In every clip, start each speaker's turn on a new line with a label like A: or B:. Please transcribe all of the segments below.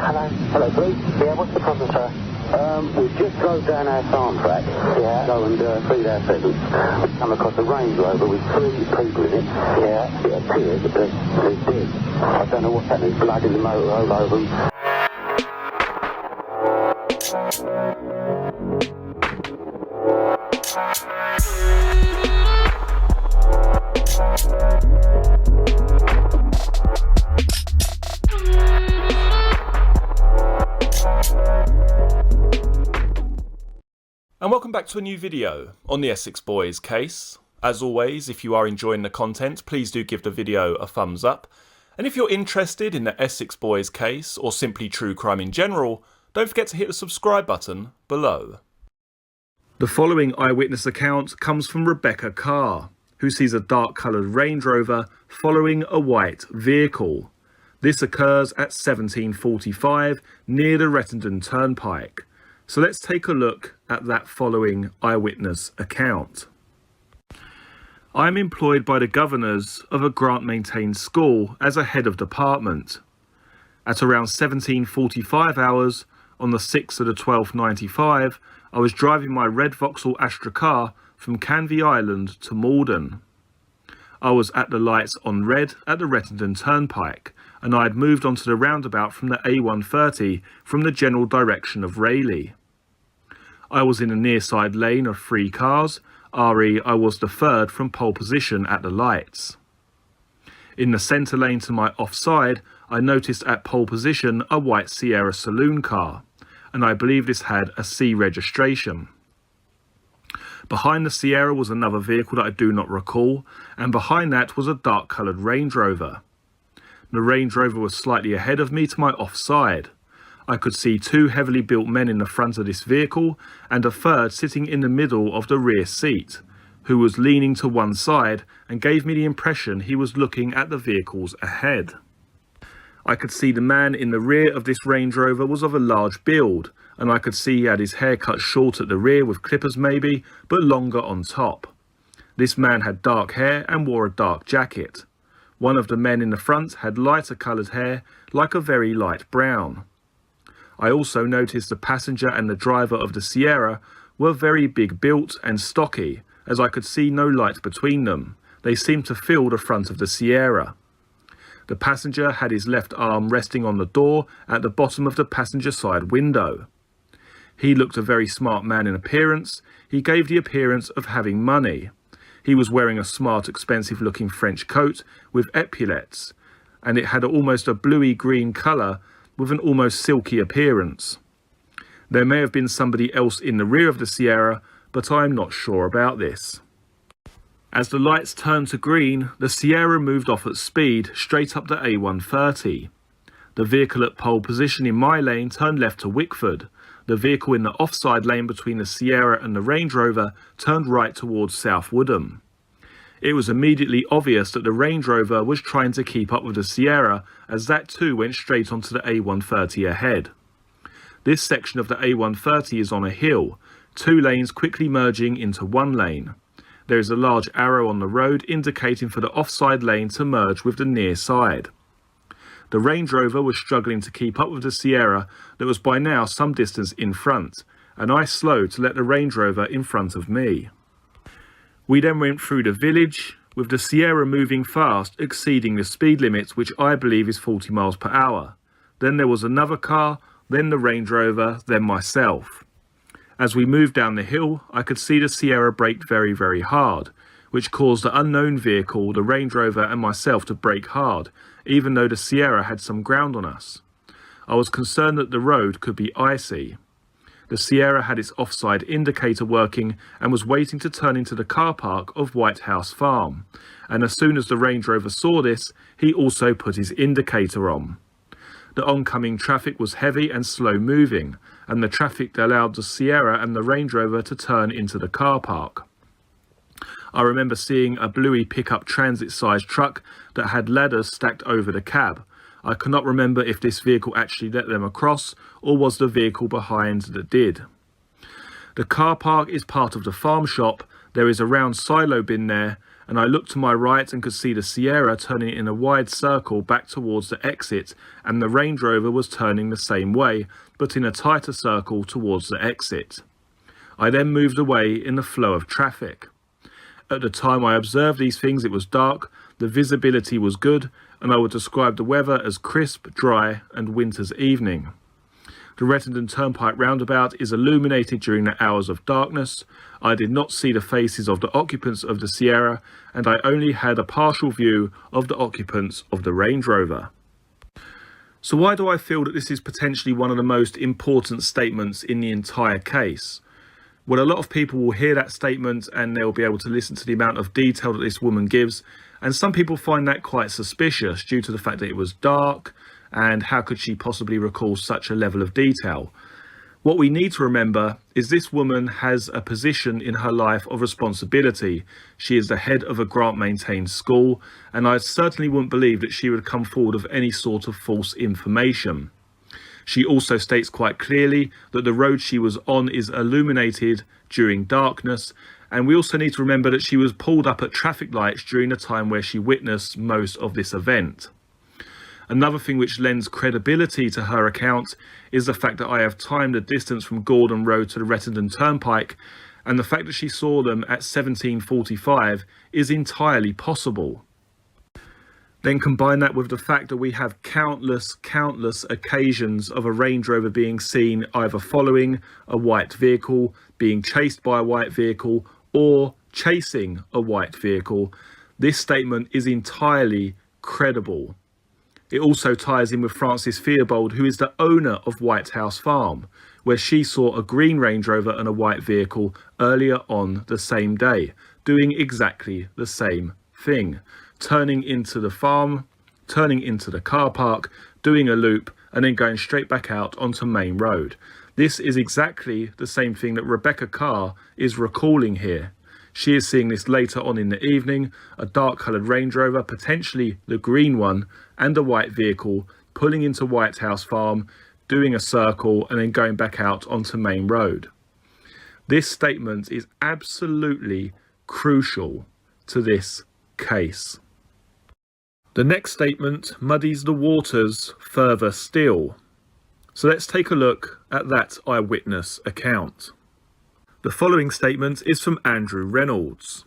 A: Hello. Hello, police. Yeah, what's the problem, sir? We just drove down our farm track. Yeah. Go and feed our pheasants. We come across a Range Rover with 3 people in it. Yeah. It appears that they're dead. I don't know what's happening. Blood in the motor all over them.
B: And welcome back to a new video on the Essex Boys case. As always, if you are enjoying the content, please do give the video a thumbs up. And if you're interested in the Essex Boys case, or simply true crime in general, don't forget to hit the subscribe button below. The following eyewitness account comes from Rebecca Carr, who sees a dark coloured Range Rover following a white vehicle. This occurs at 17:45 near the Rettendon Turnpike. So let's take a look at that following eyewitness account. I am employed by the governors of a grant-maintained school as a head of department. At around 17:45 hours on the 6th of the 12th 95, I was driving my red Vauxhall Astra car from Canvey Island to Malden. I was at the lights on red at the Rettendon Turnpike, and I had moved onto the roundabout from the A130 from the general direction of Rayleigh. I was in a near side lane of 3 cars, re I was the third from pole position at the lights. In the centre lane to my offside, I noticed at pole position a white Sierra saloon car, and I believe this had a C registration. Behind the Sierra was another vehicle that I do not recall, and behind that was a dark coloured Range Rover. The Range Rover was slightly ahead of me to my offside. I could see 2 heavily built men in the front of this vehicle and a third sitting in the middle of the rear seat, who was leaning to one side and gave me the impression he was looking at the vehicles ahead. I could see the man in the rear of this Range Rover was of a large build, and I could see he had his hair cut short at the rear with clippers maybe, but longer on top. This man had dark hair and wore a dark jacket. One of the men in the front had lighter coloured hair, like a very light brown. I also noticed the passenger and the driver of the Sierra were very big built and stocky, as I could see no light between them. They seemed to fill the front of the Sierra. The passenger had his left arm resting on the door at the bottom of the passenger side window. He looked a very smart man in appearance. He gave the appearance of having money. He was wearing a smart, expensive looking French coat with epaulettes, and it had almost a bluey green colour with an almost silky appearance. There may have been somebody else in the rear of the Sierra, but I am not sure about this. As the lights turned to green, the Sierra moved off at speed straight up the A130. The vehicle at pole position in my lane turned left to Wickford. The vehicle in the offside lane between the Sierra and the Range Rover turned right towards South Woodham. It was immediately obvious that the Range Rover was trying to keep up with the Sierra, as that too went straight onto the A130 ahead. This section of the A130 is on a hill, 2 lanes quickly merging into 1 lane. There is a large arrow on the road indicating for the offside lane to merge with the near side. The Range Rover was struggling to keep up with the Sierra that was by now some distance in front, and I slowed to let the Range Rover in front of me. We then went through the village, with the Sierra moving fast, exceeding the speed limit, which I believe is 40 miles per hour. Then there was another car, then the Range Rover, then myself. As we moved down the hill, I could see the Sierra brake very, very hard, which caused the unknown vehicle, the Range Rover and myself to brake hard, even though the Sierra had some ground on us. I was concerned that the road could be icy. The Sierra had its offside indicator working and was waiting to turn into the car park of White House Farm, and as soon as the Range Rover saw this, he also put his indicator on. The oncoming traffic was heavy and slow moving, and the traffic allowed the Sierra and the Range Rover to turn into the car park. I remember seeing a bluey pickup transit-sized truck that had ladders stacked over the cab. I cannot remember if this vehicle actually let them across or was the vehicle behind that did. The car park is part of the farm shop. There is a round silo bin there, and I looked to my right and could see the Sierra turning in a wide circle back towards the exit, and the Range Rover was turning the same way, but in a tighter circle towards the exit. I then moved away in the flow of traffic. At the time I observed these things, it was dark, the visibility was good, and I would describe the weather as crisp, dry, and winter's evening. The Rettendon Turnpike roundabout is illuminated during the hours of darkness. I did not see the faces of the occupants of the Sierra, and I only had a partial view of the occupants of the Range Rover. So why do I feel that this is potentially one of the most important statements in the entire case? Well, a lot of people will hear that statement and they'll be able to listen to the amount of detail that this woman gives, and some people find that quite suspicious due to the fact that it was dark, and how could she possibly recall such a level of detail? What we need to remember is this woman has a position in her life of responsibility. She is the head of a grant-maintained school, and I certainly wouldn't believe that she would come forward with any sort of false information. She also states quite clearly that the road she was on is illuminated during darkness, and we also need to remember that she was pulled up at traffic lights during the time where she witnessed most of this event. Another thing which lends credibility to her account is the fact that I have timed the distance from Gordon Road to the Rettendon Turnpike, and the fact that she saw them at 17:45 is entirely possible. Then combine that with the fact that we have countless occasions of a Range Rover being seen either following a white vehicle, being chased by a white vehicle, or chasing a white vehicle. This statement is entirely credible. It also ties in with Frances Theobald, who is the owner of White House Farm, where she saw a green Range Rover and a white vehicle earlier on the same day, doing exactly the same thing, turning into the farm, turning into the car park, doing a loop, and then going straight back out onto Main Road. This is exactly the same thing that Rebecca Carr is recalling here. She is seeing this later on in the evening, a dark coloured Range Rover, potentially the green one, and a white vehicle pulling into White House Farm, doing a circle, and then going back out onto Main Road. This statement is absolutely crucial to this case. The next statement muddies the waters further still. So let's take a look at that eyewitness account. The following statement is from Andrew Reynolds.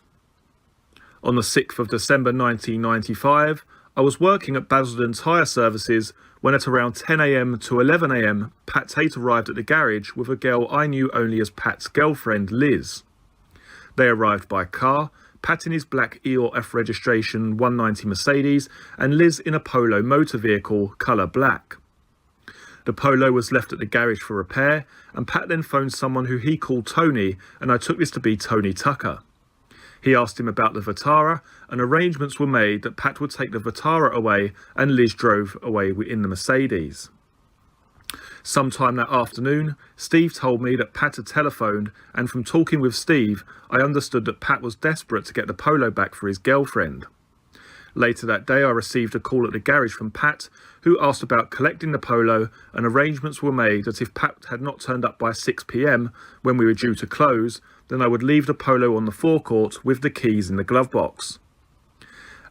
B: On the 6th of December 1995, I was working at Basildon Tyre Services when at around 10 AM to 11 AM, Pat Tate arrived at the garage with a girl I knew only as Pat's girlfriend, Liz. They arrived by car, Pat in his black E/F registration 190 Mercedes and Liz in a Polo motor vehicle, colour black. The Polo was left at the garage for repair, and Pat then phoned someone who he called Tony, and I took this to be Tony Tucker. He asked him about the Vitara, and arrangements were made that Pat would take the Vitara away and Liz drove away in the Mercedes. Sometime that afternoon, Steve told me that Pat had telephoned, and from talking with Steve, I understood that Pat was desperate to get the Polo back for his girlfriend. Later that day, I received a call at the garage from Pat, who asked about collecting the Polo, and arrangements were made that if Pat had not turned up by 6 PM, when we were due to close, then I would leave the Polo on the forecourt with the keys in the glove box.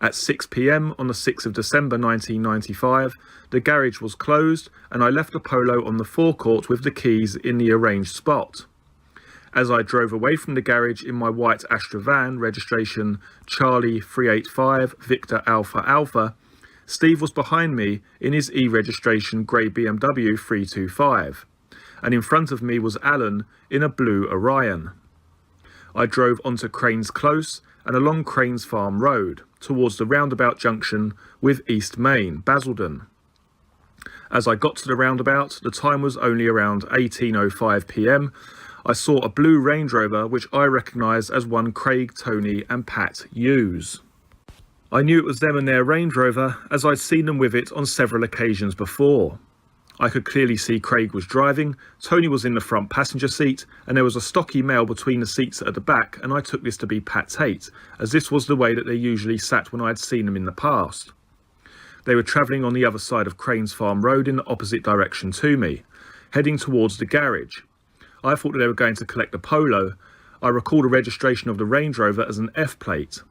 B: At 6 PM on the 6th of December 1995, the garage was closed, and I left the Polo on the forecourt with the keys in the arranged spot. As I drove away from the garage in my white Astra van, registration Charlie 385 Victor Alpha Alpha, Steve was behind me in his E-registration grey BMW 325, and in front of me was Alan in a blue Orion. I drove onto Cranes Close and along Cranes Farm Road, towards the roundabout junction with East Main, Basildon. As I got to the roundabout, the time was only around 18:05 PM, I saw a blue Range Rover which I recognised as one Craig, Tony and Pat use. I knew it was them and their Range Rover as I'd seen them with it on several occasions before. I could clearly see Craig was driving, Tony was in the front passenger seat, and there was a stocky male between the seats at the back, and I took this to be Pat Tate, as this was the way that they usually sat when I had seen them in the past. They were travelling on the other side of Cranes Farm Road in the opposite direction to me, heading towards the garage. I thought that they were going to collect the Polo. I recall the registration of the Range Rover as an F plate.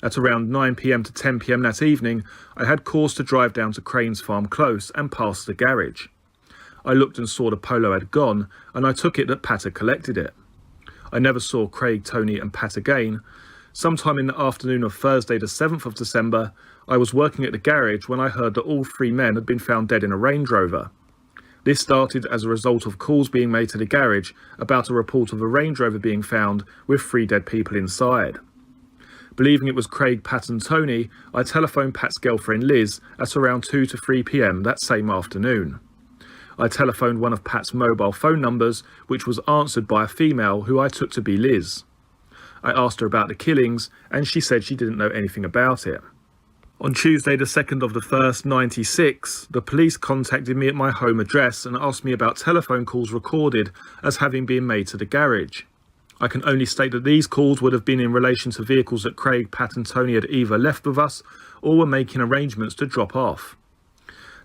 B: At around 9 PM to 10 PM that evening, I had cause to drive down to Crane's Farm Close and past the garage. I looked and saw the Polo had gone, and I took it that Pat had collected it. I never saw Craig, Tony and Pat again. Sometime in the afternoon of Thursday the 7th of December, I was working at the garage when I heard that all three men had been found dead in a Range Rover. This started as a result of calls being made to the garage about a report of a Range Rover being found with 3 dead people inside. Believing it was Craig, Pat and Tony, I telephoned Pat's girlfriend Liz at around 2 to 3 PM that same afternoon. I telephoned one of Pat's mobile phone numbers, which was answered by a female who I took to be Liz. I asked her about the killings, and she said she didn't know anything about it. On Tuesday the 2nd of the 1st, 96, the police contacted me at my home address and asked me about telephone calls recorded as having been made to the garage. I can only state that these calls would have been in relation to vehicles that Craig, Pat and Tony had either left with us or were making arrangements to drop off.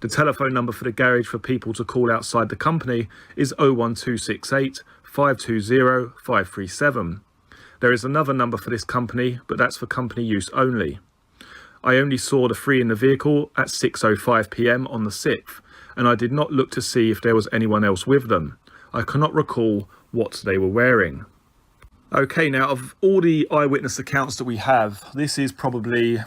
B: The telephone number for the garage for people to call outside the company is 01268 520 537. There is another number for this company, but that's for company use only. I only saw the 3 in the vehicle at 6:05 PM on the 6th, and I did not look to see if there was anyone else with them. I cannot recall what they were wearing. Okay, now of all the eyewitness accounts that we have, this is probably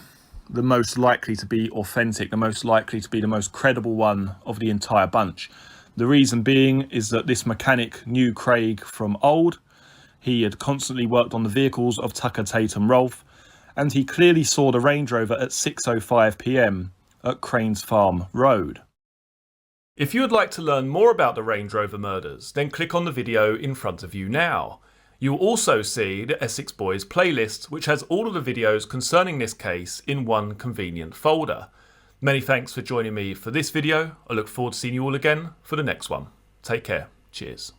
B: the most likely to be authentic, the most likely to be the most credible one of the entire bunch. The reason being is that this mechanic knew Craig from old. He had constantly worked on the vehicles of Tucker, Tate and Rolfe, and he clearly saw the Range Rover at 6:05 PM at Crane's Farm Road. If you would like to learn more about the Range Rover murders, then click on the video in front of you now. You will also see the Essex Boys playlist, which has all of the videos concerning this case in one convenient folder. Many thanks for joining me for this video. I look forward to seeing you all again for the next one. Take care. Cheers.